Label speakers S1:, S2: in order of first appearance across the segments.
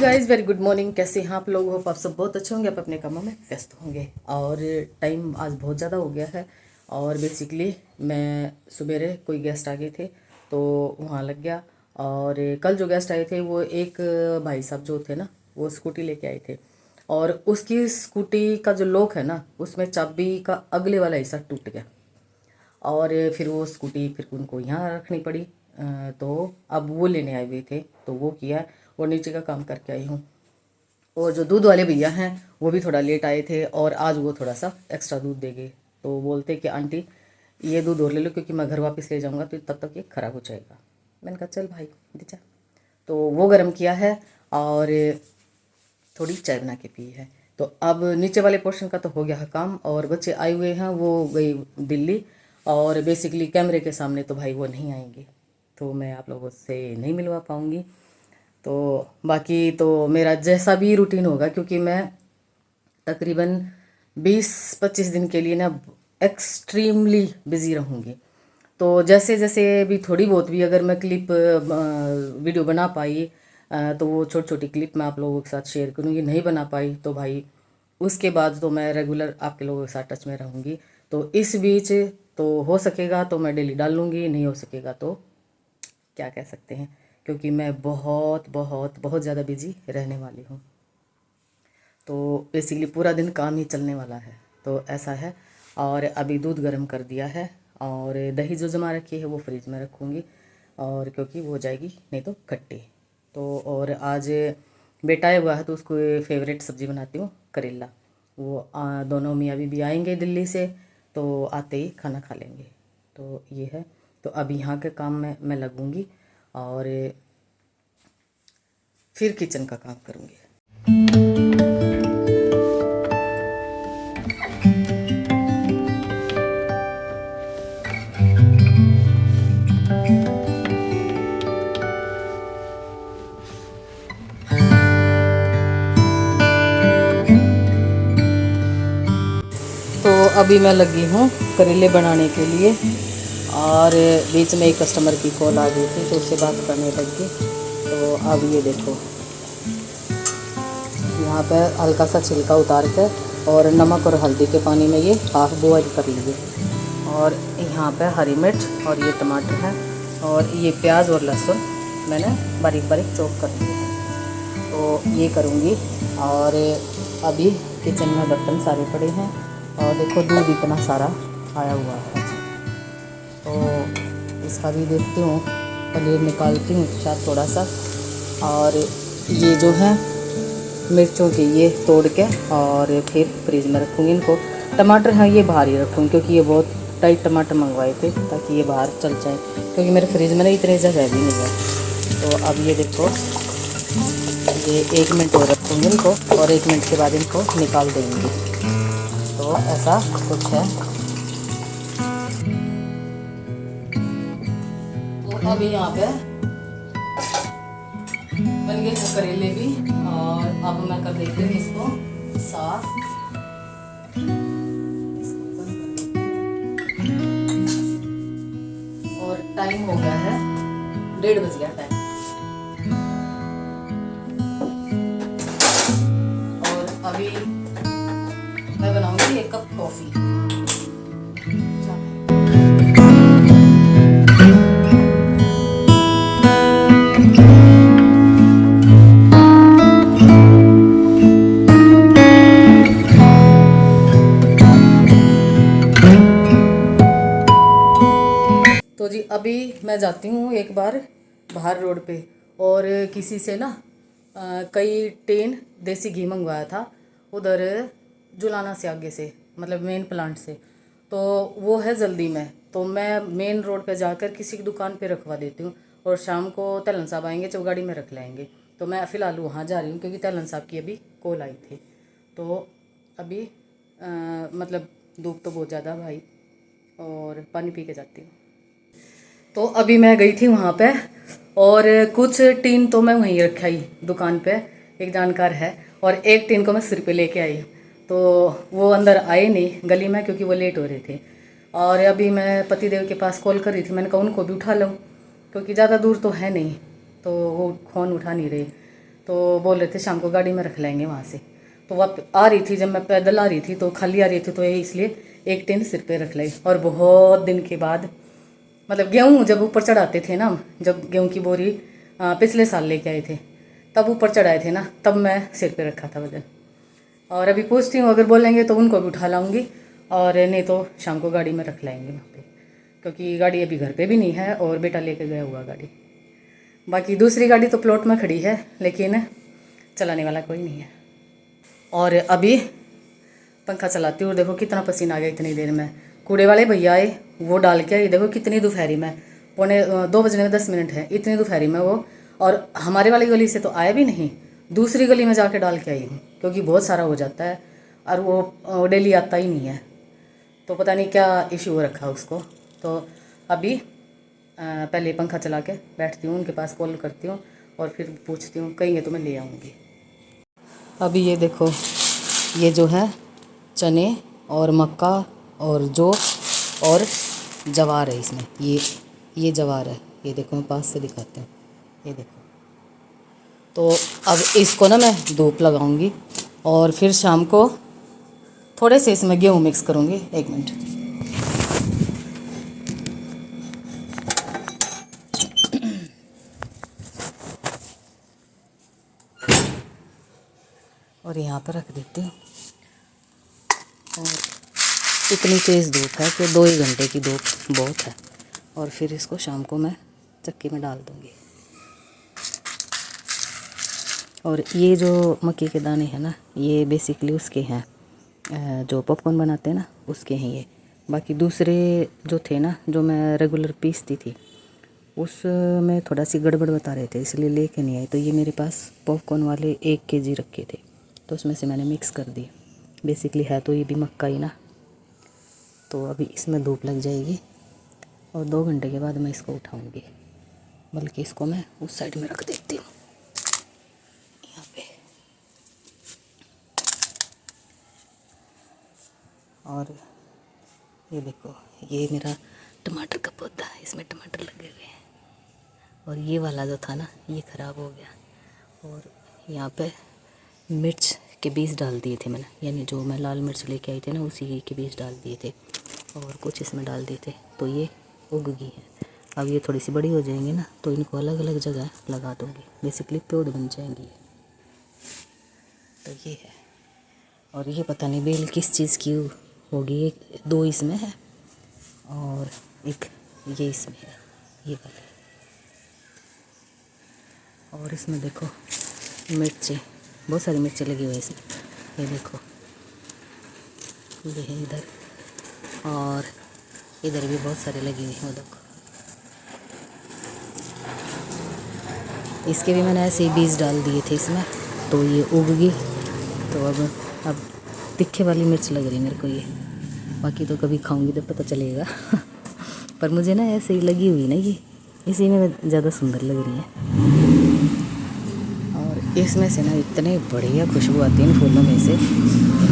S1: Guys very good morning. कैसे हैं आप लोग? होप आप सब बहुत अच्छे होंगे, आप अपने कामों में व्यस्त होंगे। और टाइम आज बहुत ज़्यादा हो गया है और बेसिकली मैं सवेरे कोई गेस्ट आ गए थे तो वहाँ लग गया। और कल जो गेस्ट आए थे वो एक भाई साहब जो थे ना, वो स्कूटी लेके आए थे और उसकी स्कूटी का जो लॉक है ना, उसमें चाबी का अगले वाला हिस्सा टूट गया और फिर वो स्कूटी फिर उनको यहाँ रखनी पड़ी। तो अब वो लेने आए हुए थे तो वो किया और नीचे का काम करके आई हूँ। और जो दूध वाले भैया हैं वो भी थोड़ा लेट आए थे और आज वो थोड़ा सा एक्स्ट्रा दूध दे गए। तो बोलते कि आंटी ये दूध और ले लो क्योंकि मैं घर वापस ले जाऊँगा तो तब तक ये ख़राब हो जाएगा। मैंने कहा चल भाई दे जा। तो वो गर्म किया है और थोड़ी चाय बना के पी है। तो अब नीचे वाले पोर्शन का तो हो गया है काम और बच्चे आए हुए हैं, वो गई दिल्ली। और बेसिकली कैमरे के सामने तो भाई वो नहीं आएंगे तो मैं आप लोगों से नहीं मिलवा पाऊँगी। तो बाकी तो मेरा जैसा भी रूटीन होगा, क्योंकि मैं तकरीबन 20-25 दिन के लिए ना एक्सट्रीमली बिज़ी रहूँगी। तो जैसे जैसे भी थोड़ी बहुत भी अगर मैं क्लिप वीडियो बना पाई तो वो छोटी छोटी क्लिप मैं आप लोगों के साथ शेयर करूँगी। नहीं बना पाई तो भाई उसके बाद तो मैं रेगुलर आपके लोगों के साथ टच में रहूँगी। तो इस बीच तो हो सकेगा तो मैं डेली डाल लूँगी, नहीं हो सकेगा तो क्या कह सकते हैं, क्योंकि मैं बहुत बहुत बहुत ज़्यादा बिजी रहने वाली हूँ। तो बेसिकली पूरा दिन काम ही चलने वाला है, तो ऐसा है। और अभी दूध गर्म कर दिया है और दही जो जमा रखी है वो फ्रिज में रखूँगी और क्योंकि वो हो जाएगी नहीं तो खट्टी। तो और आज बेटा आया हुआ है तो उसको फेवरेट सब्ज़ी बनाती हूँ करेला। वो दोनों मियाँ बीबी आएंगे दिल्ली से तो आते ही खाना खा लेंगे। तो ये है। तो अभी यहाँ के काम में मैं लगूँगी और फिर किचन का काम करूँगी। तो अभी मैं लगी हूँ करेले बनाने के लिए और बीच में एक कस्टमर की कॉल आ गई थी तो उससे बात करने लग गई। तो अब ये देखो यहाँ पर हल्का सा छिलका उतार कर और नमक और हल्दी के पानी में ये हाफ बॉयल कर लिए। और यहाँ पे हरी मिर्च और ये टमाटर है और ये प्याज और लहसुन मैंने बारीक बारीक चॉप कर लिए हैं। तो ये करूँगी। और अभी किचन में बर्तन सारे पड़े हैं और देखो दूध इतना सारा आया हुआ है। तो इसका भी देखती हूँ, पनीर निकालती हूँ शायद थोड़ा सा। और ये जो है मिर्चों की ये तोड़ के और फिर फ्रिज में रखूँगी इनको। टमाटर हैं ये बाहर ही रखूँगी क्योंकि ये बहुत टाइट टमाटर मंगवाए थे ताकि ये बाहर चल जाए, क्योंकि मेरे फ्रिज में ना इतनी जगह भी नहीं है। तो अब ये देखो ये 1 मिनट और रखूँगी इनको और 1 मिनट के बाद इनको निकाल देंगे। तो ऐसा कुछ है। तो अब यहाँ पे बन गए हैं करेले भी और अब मैं कर देती हूँ इसको साफ। और टाइम हो गया है 1:30 बज गया टाइम। और अभी मैं बनाऊंगी 1 कप कॉफ़ी। तो जी अभी मैं जाती हूँ एक बार बाहर रोड पे और किसी से ना कई टीन देसी घी मंगवाया था उधर जुलाना से आगे से, मतलब मेन प्लांट से। तो वो है जल्दी में, तो मैं मेन रोड पे जाकर किसी की दुकान पे रखवा देती हूँ और शाम को तलन साहब आएंगे तो गाड़ी में रख लाएंगे। तो मैं फ़िलहाल वहाँ जा रही हूँ क्योंकि तलन साहब की अभी कॉल आई थी। तो अभी मतलब धूप तो बहुत ज़्यादा भाई, और पानी पी के जाती हूँ। तो अभी मैं गई थी वहाँ पे और कुछ टीन तो मैं वहीं रखा ही दुकान पे, एक जानकार है, और एक टीन को मैं सिर पे लेके आई। तो वो अंदर आए नहीं गली में क्योंकि वो लेट हो रहे थे। और अभी मैं पतिदेव के पास कॉल कर रही थी, मैंने कहा उनको भी उठा लो क्योंकि ज़्यादा दूर तो है नहीं, तो वो फ़ोन उठा नहीं रहे। तो बोल रहे थे शाम को गाड़ी में रख लेंगे वहाँ से। तो वह आ रही थी, जब मैं पैदल आ रही थी तो खाली आ रही थी, तो ये इसलिए एक टिन सिर पे रख लाई। और बहुत दिन के बाद, मतलब गेहूँ जब ऊपर चढ़ाते थे ना, जब गेहूँ की बोरी पिछले साल लेके आए थे, तब ऊपर चढ़ाए थे ना, तब मैं सिर पे रखा था वजन। और अभी पूछती हूँ, अगर बोलेंगे तो उनको भी उठा लाऊंगी, और नहीं तो शाम को गाड़ी में रख लाएंगे वहाँ पे, क्योंकि गाड़ी अभी घर पे भी नहीं है और बेटा लेके गया हुआ गाड़ी। बाकी दूसरी गाड़ी तो प्लॉट में खड़ी है, लेकिन चलाने वाला कोई नहीं है। और अभी पंखा चलाती हूँ, देखो कितना पसीना आ गया इतनी देर में। कूड़े वाले भैया आए, वो डाल के आई, देखो कितनी दोपहरी में, 2:10 है, इतनी दोपहरी में वो। और हमारे वाली गली से तो आया भी नहीं, दूसरी गली में जाके डाल के आई हूँ, क्योंकि बहुत सारा हो जाता है और वो डेली आता ही नहीं है, तो पता नहीं क्या इशू हो रखा उसको। तो अभी पहले पंखा चला के बैठती हूँ, उनके पास कॉल करती हूँ और फिर पूछती हूँ, कहेंगे तो मैं ले आऊँगी। अभी ये देखो, ये जो है चने और मक्का और जौ और जवार है इसमें, ये जवार है, ये देखो मैं पास से दिखाती हूँ, ये देखो। तो अब इसको ना मैं धूप लगाऊंगी और फिर शाम को थोड़े से इसमें गेहूँ मिक्स करूँगी। 1 मिनट। और यहाँ पर रख देती हूँ। और इतनी तेज़ धूप है कि 2 ही घंटे की धूप बहुत है। और फिर इसको शाम को मैं चक्की में डाल दूँगी। और ये जो मक्के के दाने हैं ना, ये बेसिकली उसके हैं, जो पॉपकॉर्न बनाते हैं ना उसके हैं ये। बाकी दूसरे जो थे ना, जो मैं रेगुलर पीसती थी, उसमें थोड़ा सी गड़बड़ बता रहे थे, इसलिए लेके नहीं आई। तो ये मेरे पास पॉपकॉर्न वाले 1 kg रखे थे, तो उसमें से मैंने मिक्स कर दिए। बेसिकली है तो ये भी मक्का ही ना। तो अभी इसमें धूप लग जाएगी और 2 घंटे के बाद मैं इसको उठाऊंगी। बल्कि इसको मैं उस साइड में रख देती हूँ, यहाँ पे। और ये देखो, ये मेरा टमाटर का पौधा है, इसमें टमाटर लगे हुए हैं। और ये वाला जो था ना, ये ख़राब हो गया। और यहाँ पे मिर्च के बीज डाल दिए थे मैंने, यानी जो मैं लाल मिर्च लेके आई थी ना, उसी के बीज डाल दिए थे और कुछ इसमें डाल दिए थे, तो ये उग गई है। अब ये थोड़ी सी बड़ी हो जाएंगी ना, तो इनको अलग अलग जगह लगा दूँगी, बेसिकली पौध बन जाएंगी। तो ये है। और ये पता नहीं बेल किस चीज़ की होगी, 2 इसमें है और एक ये इसमें है, ये वाला। और इसमें देखो मिर्ची, बहुत सारी मिर्ची लगी हुई है इसमें, ये देखो, ये है इधर, और इधर भी बहुत सारी लगी हुई हैं, वो देखो। इसके भी मैंने ऐसे ही बीज डाल दिए थे इसमें, तो ये उग गई। तो अब तीखे वाली मिर्च लग रही है मेरे को ये, बाकी तो कभी खाऊंगी तो पता चलेगा। पर मुझे ना ऐसे ही लगी हुई ना, ये इसी में ज़्यादा सुंदर लग रही है। और इसमें से ना इतने बढ़िया खुशबू आती है इन फूलों में से,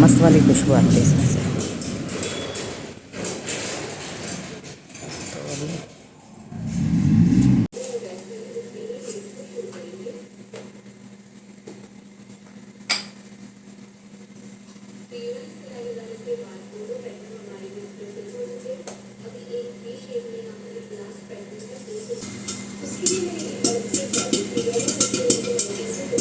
S1: मस्त वाली खुशबू आती है इसमें से। तो अभी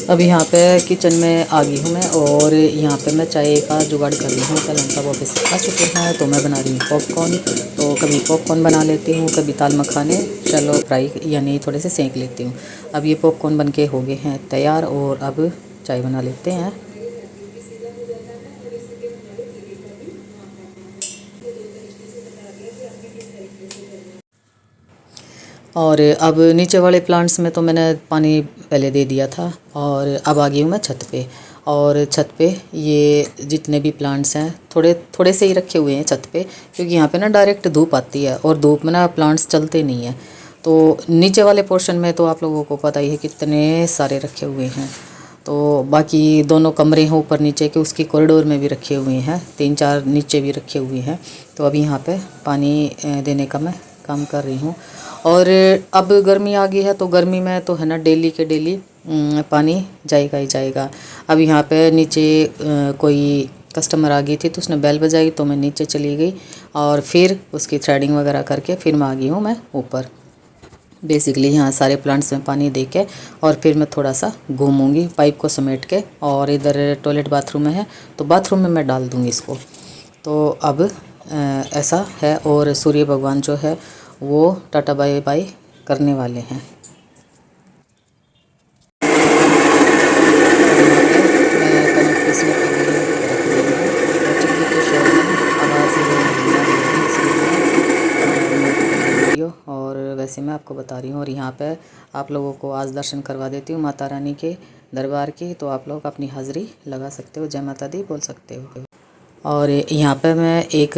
S1: अब यहाँ पे किचन में आ गई हूँ मैं, और यहाँ पे मैं चाय का जुगाड़ कर रही हूँ। कल साहब ऑफिस से आ चुके हैं, तो मैं बना रही हूँ पॉपकॉर्न। तो कभी पॉपकॉर्न बना लेती हूँ, कभी दाल मखाने शैलो फ्राई यानी थोड़े से सेंक लेती हूँ। अब ये पॉपकॉर्न बन के हो गए हैं तैयार, और अब चाय बना लेते हैं। और अब नीचे वाले प्लांट्स में तो मैंने पानी पहले दे दिया था, और अब आ गई हूँ मैं छत पे। और छत पे ये जितने भी प्लांट्स हैं, थोड़े थोड़े से ही रखे हुए हैं छत पे, क्योंकि यहाँ पे ना डायरेक्ट धूप आती है और धूप में ना प्लांट्स चलते नहीं हैं। तो नीचे वाले पोर्शन में तो आप लोगों को पता ही है कितने सारे रखे हुए हैं। तो बाकी दोनों कमरे हैं ऊपर नीचे के, उसकी कॉरिडोर में भी रखे हुए हैं, 3-4 नीचे भी रखे हुए हैं। तो अभी यहाँ पे पानी देने का मैं काम कर रही हूँ। और अब गर्मी आ गई है, तो गर्मी में तो है ना डेली के डेली पानी जाएगा ही जाएगा। अब यहाँ पे नीचे कोई कस्टमर आ गई थी तो उसने बेल बजाई तो मैं नीचे चली गई और फिर उसकी थ्रेडिंग वगैरह करके फिर मैं आ गई हूँ मैं ऊपर। बेसिकली यहाँ सारे प्लांट्स में पानी दे के और फिर मैं थोड़ा सा घूमूंगी पाइप को समेट के, और इधर टॉयलेट बाथरूम में है तो बाथरूम में मैं डाल दूँगी इसको। तो अब ऐसा है, और सूर्य भगवान जो है वो टाटा बाय बाय करने वाले हैं। मैं कनक पीसने के लिए रख दी हूँ, और चक्की के शोर में आवाज़ वीडियो, और वैसे मैं आपको बता रही हूँ। और यहाँ पे आप लोगों को आज दर्शन करवा देती हूँ माता रानी के दरबार की, तो आप लोग अपनी हाज़िरी लगा सकते हो, जय माता दी बोल सकते हो। और यहाँ पे मैं एक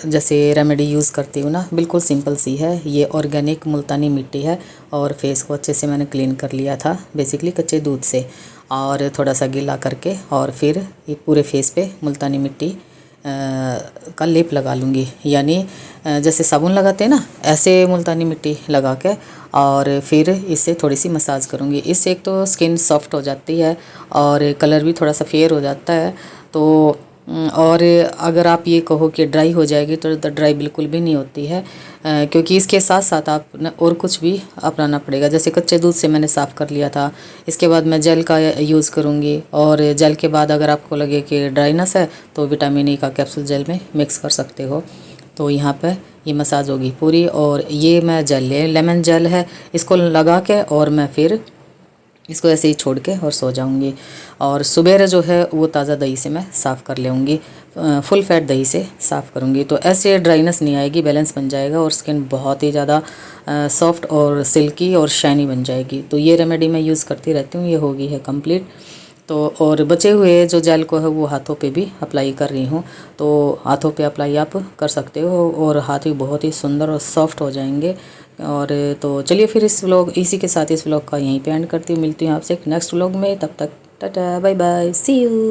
S1: जैसे रेमेडी यूज़ करती हूँ ना, बिल्कुल सिंपल सी है। ये ऑर्गेनिक मुल्तानी मिट्टी है, और फेस को अच्छे से मैंने क्लीन कर लिया था बेसिकली कच्चे दूध से, और थोड़ा सा गीला करके, और फिर ये पूरे फेस पे मुल्तानी मिट्टी का लेप लगा लूँगी। यानी जैसे साबुन लगाते हैं ना, ऐसे मुल्तानी मिट्टी लगा के, और फिर इससे थोड़ी सी मसाज करूँगी। इससे एक तो स्किन सॉफ्ट हो जाती है और कलर भी थोड़ा सा फेयर हो जाता है। तो और अगर आप ये कहो कि ड्राई हो जाएगी तो ड्राई बिल्कुल भी नहीं होती है, क्योंकि इसके साथ साथ आप और कुछ भी अपनाना पड़ेगा। जैसे कच्चे दूध से मैंने साफ़ कर लिया था, इसके बाद मैं जेल का यूज़ करूँगी, और जेल के बाद अगर आपको लगे कि ड्राइनेस है तो विटामिन ई का कैप्सूल जेल में मिक्स कर सकते हो। तो यहाँ पे ये मसाज होगी पूरी। और ये मैं जेल लेमन जेल है, इसको लगा के और मैं फिर इसको ऐसे ही छोड़ के और सो जाऊंगी। और सुबह जो है वो ताज़ा दही से मैं साफ़ कर लेंगी, फुल फैट दही से साफ़ करूंगी, तो ऐसे ड्राइनेस नहीं आएगी, बैलेंस बन जाएगा और स्किन बहुत ही ज़्यादा सॉफ्ट और सिल्की और शाइनी बन जाएगी। तो ये रेमेडी मैं यूज़ करती रहती हूँ, ये हो गई है कंप्लीट। तो और बचे हुए जो जेल को है वो हाथों पे भी अप्लाई कर रही हूँ, तो हाथों पे अप्लाई आप कर सकते हो, और हाथ भी बहुत ही सुंदर और सॉफ्ट हो जाएंगे। और तो चलिए फिर इसी के साथ इस व्लॉग का यहीं पे एंड करती हूँ। मिलती हूँ आपसे एक नेक्स्ट व्लॉग में, तब तक tata bye bye, see you.